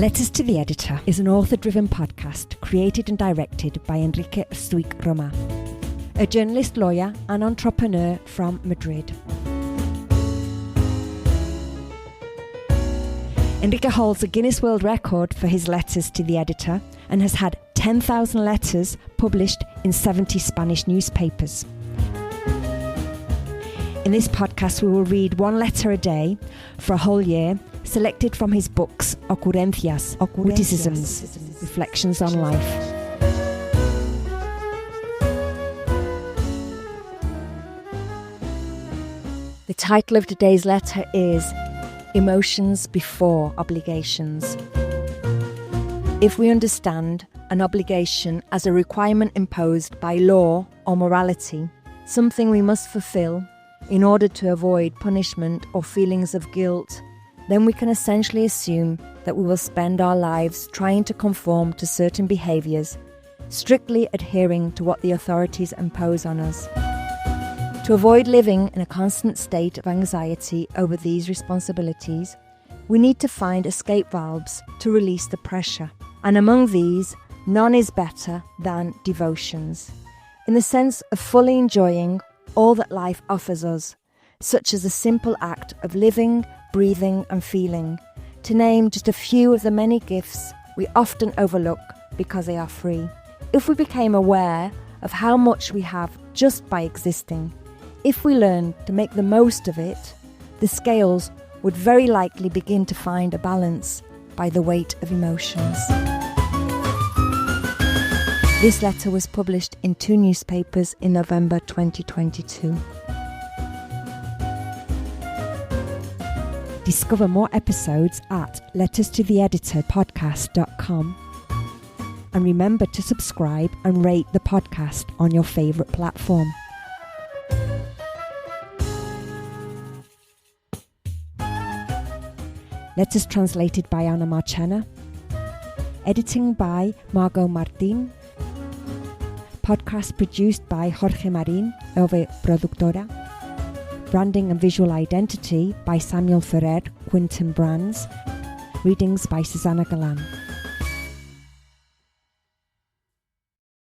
Letters to the Editor is an author-driven podcast created and directed by Enrique Stuyck, a journalist, lawyer and entrepreneur from Madrid. Enrique holds a Guinness World Record for his letters to the editor and has had 10,000 letters published in 70 Spanish newspapers. In this podcast, we will read one letter a day for a whole year, selected from his books, Ocurrencias, Witticisms, Reflections on Life. The title of today's letter is Emotions Before Obligations. If we understand an obligation as a requirement imposed by law or morality, something we must fulfil in order to avoid punishment or feelings of guilt, then we can essentially assume that we will spend our lives trying to conform to certain behaviours, strictly adhering to what the authorities impose on us. To avoid living in a constant state of anxiety over these responsibilities, we need to find escape valves to release the pressure. And among these, none is better than devotions, in the sense of fully enjoying all that life offers us, such as the simple act of living, breathing and feeling, to name just a few of the many gifts we often overlook because they are free. If we became aware of how much we have just by existing, if we learn to make the most of it, the scales would very likely begin to find a balance by the weight of emotions. This letter was published in 2 newspapers in November 2022. Discover more episodes at letterstotheeditorpodcast.com, and remember to subscribe and rate the podcast on your favourite platform. Letters translated by Ana Marchena. Editing by Margot Martin. Podcast produced by Jorge Marín, Ove Productora. Branding and visual identity by Samuel Ferrer, Quinton Brands. Readings by Susanna Galan.